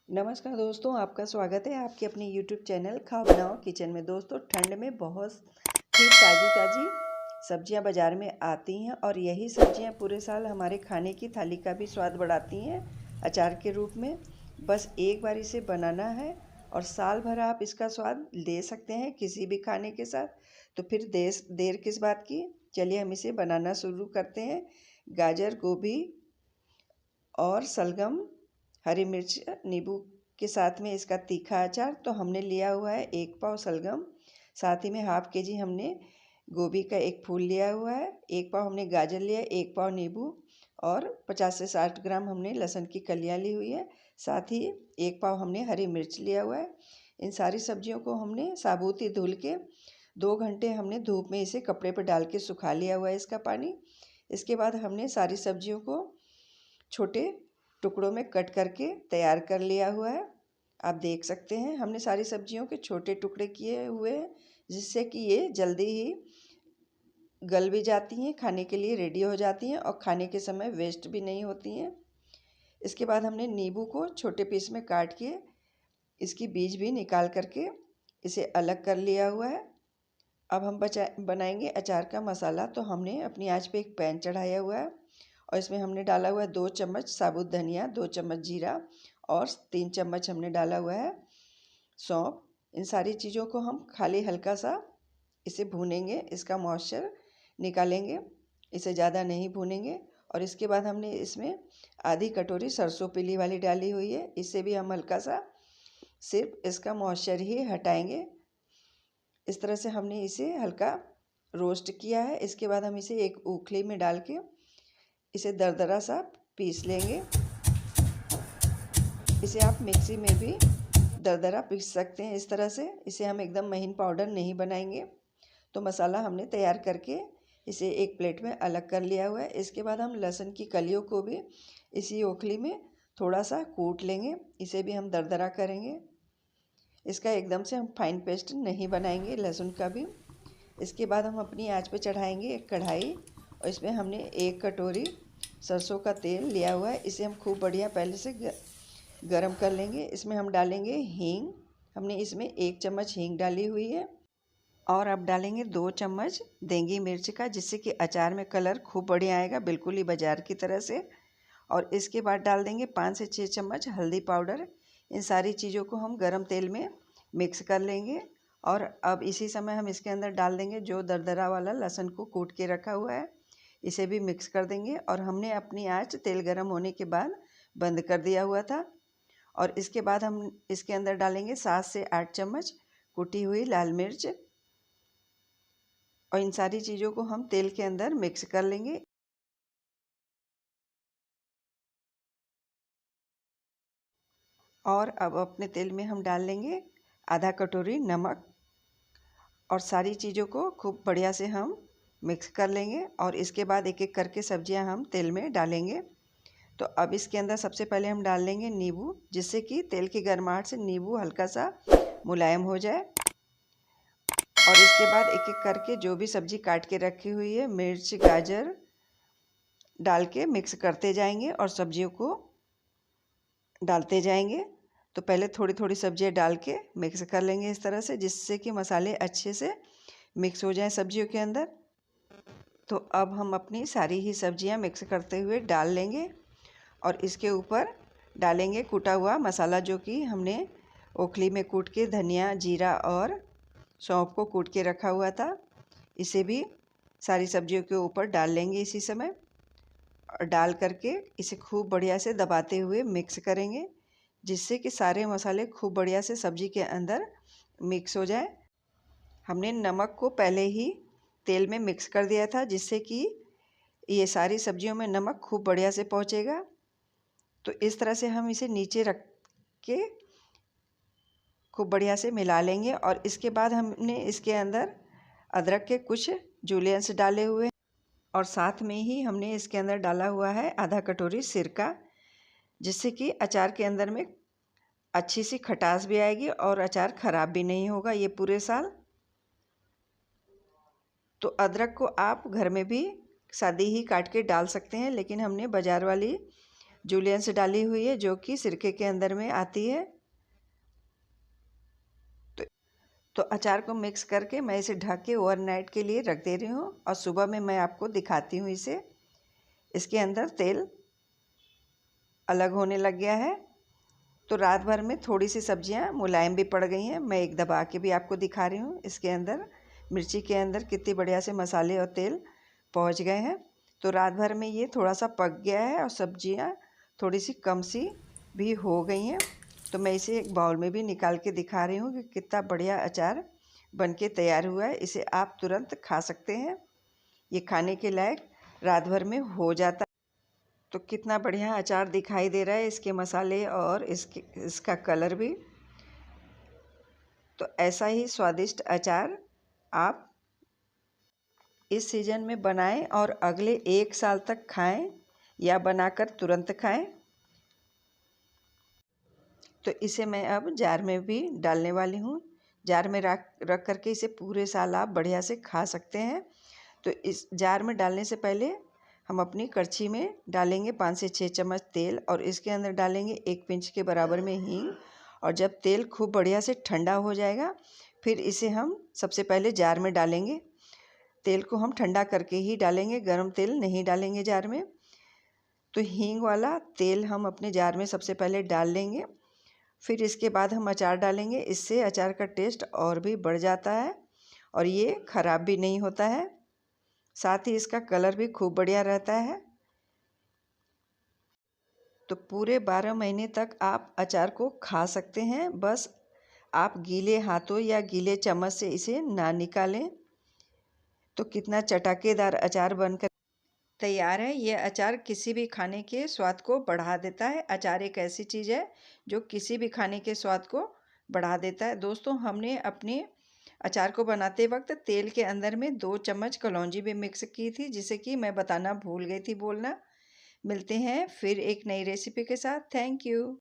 नमस्कार दोस्तों, आपका स्वागत है आपके अपने YouTube चैनल खाओ बनाओ किचन में। दोस्तों, ठंड में बहुत ही ताज़ी सब्जियां बाज़ार में आती हैं और यही सब्जियां पूरे साल हमारे खाने की थाली का भी स्वाद बढ़ाती हैं अचार के रूप में। बस एक बार इसे बनाना है और साल भर आप इसका स्वाद ले सकते हैं किसी भी खाने के साथ। तो फिर देर किस बात की, चलिए हम इसे बनाना शुरू करते हैं। गाजर, गोभी और सलगम, हरी मिर्च, नींबू के साथ में इसका तीखा अचार। तो हमने लिया हुआ है 1 पाव सलगम, साथ ही में हाफ के जी हमने गोभी का एक फूल लिया हुआ है, 1 पाव हमने गाजर लिया है, 1 पाव नींबू और 50 से 60 ग्राम हमने लहसुन की कलियाँ ली हुई है, साथ ही 1 पाव हमने हरी मिर्च लिया हुआ है। इन सारी सब्जियों को हमने साबुत ही धुल के 2 घंटे हमने धूप में इसे कपड़े पर डाल के सुखा लिया हुआ है इसका पानी। इसके बाद हमने सारी सब्जियों को छोटे टुकड़ों में कट करके तैयार कर लिया हुआ है। आप देख सकते हैं हमने सारी सब्जियों के छोटे टुकड़े किए हुए हैं, जिससे कि ये जल्दी ही गल भी जाती हैं, खाने के लिए रेडी हो जाती हैं और खाने के समय वेस्ट भी नहीं होती हैं। इसके बाद हमने नींबू को छोटे पीस में काट के इसकी बीज भी निकाल करके इसे अलग कर लिया हुआ है। अब हम बनाएंगे अचार का मसाला। तो हमने अपनी आंच पे एक पैन चढ़ाया हुआ है और इसमें हमने डाला हुआ है 2 चम्मच साबुत धनिया, 2 चम्मच जीरा और 3 चम्मच हमने डाला हुआ है सौंफ। इन सारी चीज़ों को हम खाली हल्का सा इसे भूनेंगे, इसका मॉइस्चर निकालेंगे, इसे ज़्यादा नहीं भूनेंगे। और इसके बाद हमने इसमें आधी कटोरी सरसों पीली वाली डाली हुई है, इससे भी हम हल्का सा सिर्फ इसका मॉइस्चर ही हटाएंगे। इस तरह से हमने इसे हल्का रोस्ट किया है। इसके बाद हम इसे एक ओखली में डाल के इसे दरदरा सा पीस लेंगे। इसे आप मिक्सी में भी दरदरा पीस सकते हैं इस तरह से। इसे हम एकदम महीन पाउडर नहीं बनाएंगे। तो मसाला हमने तैयार करके इसे एक प्लेट में अलग कर लिया हुआ है। इसके बाद हम लहसुन की कलियों को भी इसी ओखली में थोड़ा सा कूट लेंगे, इसे भी हम दरदरा करेंगे। इसका एकदम से हम फाइन पेस्ट नहीं बनाएंगे लहसुन का भी। इसके बाद हम अपनी आंच पे चढ़ाएंगे एक कढ़ाई और इसमें हमने 1 कटोरी सरसों का तेल लिया हुआ है। इसे हम खूब बढ़िया पहले से गरम कर लेंगे। इसमें हम डालेंगे हींग, हमने इसमें 1 चम्मच हींग डाली हुई है और अब डालेंगे 2 चम्मच देंगी मिर्च का, जिससे कि अचार में कलर खूब बढ़िया आएगा, बिल्कुल ही बाजार की तरह से। और इसके बाद डाल देंगे 5 से 6 चम्मच हल्दी पाउडर। इन सारी चीज़ों को हम गरम तेल में मिक्स कर लेंगे और अब इसी समय हम इसके अंदर डाल देंगे जो दरदरा वाला लहसुन को कूट के रखा हुआ है, इसे भी मिक्स कर देंगे। और हमने अपनी आंच तेल गरम होने के बाद बंद कर दिया हुआ था। और इसके बाद हम इसके अंदर डालेंगे 7 से 8 चम्मच कुटी हुई लाल मिर्च और इन सारी चीज़ों को हम तेल के अंदर मिक्स कर लेंगे। और अब अपने तेल में हम डाल लेंगे आधा कटोरी नमक और सारी चीज़ों को खूब बढ़िया से हम मिक्स कर लेंगे। और इसके बाद एक एक करके सब्जियां हम तेल में डालेंगे। तो अब इसके अंदर सबसे पहले हम डाल लेंगे नींबू, जिससे कि तेल की गर्माहट से नींबू हल्का सा मुलायम हो जाए। और इसके बाद एक एक करके जो भी सब्जी काट के रखी हुई है, मिर्च, गाजर डाल के मिक्स करते जाएंगे और सब्जियों को डालते जाएंगे। तो पहले थोड़ी थोड़ी सब्जियां डाल के मिक्स कर लेंगे इस तरह से, जिससे कि मसाले अच्छे से मिक्स हो जाएं सब्जियों के अंदर। तो अब हम अपनी सारी ही सब्जियां मिक्स करते हुए डाल लेंगे और इसके ऊपर डालेंगे कूटा हुआ मसाला, जो कि हमने ओखली में कूट के धनिया, जीरा और सौंफ को कूट के रखा हुआ था। इसे भी सारी सब्जियों के ऊपर डाल लेंगे इसी समय और डाल करके इसे खूब बढ़िया से दबाते हुए मिक्स करेंगे, जिससे कि सारे मसाले खूब बढ़िया से सब्जी के अंदर मिक्स हो जाए। हमने नमक को पहले ही तेल में मिक्स कर दिया था, जिससे कि ये सारी सब्जियों में नमक खूब बढ़िया से पहुंचेगा। तो इस तरह से हम इसे नीचे रख के खूब बढ़िया से मिला लेंगे। और इसके बाद हमने इसके अंदर अदरक के कुछ जूलियंस डाले हुए हैं और साथ में ही हमने इसके अंदर डाला हुआ है आधा कटोरी सिरका, जिससे कि अचार के अंदर में अच्छी सी खटास भी आएगी और अचार ख़राब भी नहीं होगा ये पूरे साल। तो अदरक को आप घर में भी सादी ही काट के डाल सकते हैं, लेकिन हमने बाज़ार वाली जूलियंस डाली हुई है जो कि सिरके के अंदर में आती है। तो अचार को मिक्स करके मैं इसे ढक के ओवरनाइट के लिए रख दे रही हूँ और सुबह में मैं आपको दिखाती हूँ इसे। इसके अंदर तेल अलग होने लग गया है। तो रात भर में थोड़ी सी सब्जियां मुलायम भी पड़ गई हैं। मैं एक दबा के भी आपको दिखा रही हूँ। इसके अंदर मिर्ची के अंदर कितनी बढ़िया से मसाले और तेल पहुँच गए हैं। तो रात भर में ये थोड़ा सा पक गया है और सब्जियां थोड़ी सी कम सी भी हो गई हैं। तो मैं इसे एक बाउल में भी निकाल के दिखा रही हूँ कि कितना बढ़िया अचार बन के तैयार हुआ है। इसे आप तुरंत खा सकते हैं। ये खाने के लायक रात भर में हो जाता है। तो कितना बढ़िया अचार दिखाई दे रहा है, इसके मसाले और इसका कलर भी। तो ऐसा ही स्वादिष्ट अचार आप इस सीज़न में बनाएं और अगले 1 साल तक खाएं या बनाकर तुरंत खाएं। तो इसे मैं अब जार में भी डालने वाली हूँ। जार में रख करके इसे पूरे साल आप बढ़िया से खा सकते हैं। तो इस जार में डालने से पहले हम अपनी कड़छी में डालेंगे 5 से 6 चम्मच तेल और इसके अंदर डालेंगे 1 पिंच के बराबर में हींग। और जब तेल खूब बढ़िया से ठंडा हो जाएगा फिर इसे हम सबसे पहले जार में डालेंगे। तेल को हम ठंडा करके ही डालेंगे, गरम तेल नहीं डालेंगे जार में। तो हींग वाला तेल हम अपने जार में सबसे पहले डाल लेंगे। फिर इसके बाद हम अचार डालेंगे। इससे अचार का टेस्ट और भी बढ़ जाता है और ये ख़राब भी नहीं होता है। साथ ही इसका कलर भी खूब बढ़िया रहता है। तो पूरे 12 महीने तक आप अचार को खा सकते हैं। बस आप गीले हाथों या गीले चम्मच से इसे ना निकालें। तो कितना चटकेदार अचार बनकर तैयार है। यह अचार किसी भी खाने के स्वाद को बढ़ा देता है। अचार एक ऐसी चीज़ है जो किसी भी खाने के स्वाद को बढ़ा देता है। दोस्तों, हमने अपने अचार को बनाते वक्त तेल के अंदर में 2 चम्मच कलौंजी भी मिक्स की थी, जिसे कि मैं बताना भूल गई थी बोलना। मिलते हैं फिर एक नई रेसिपी के साथ। Thank you.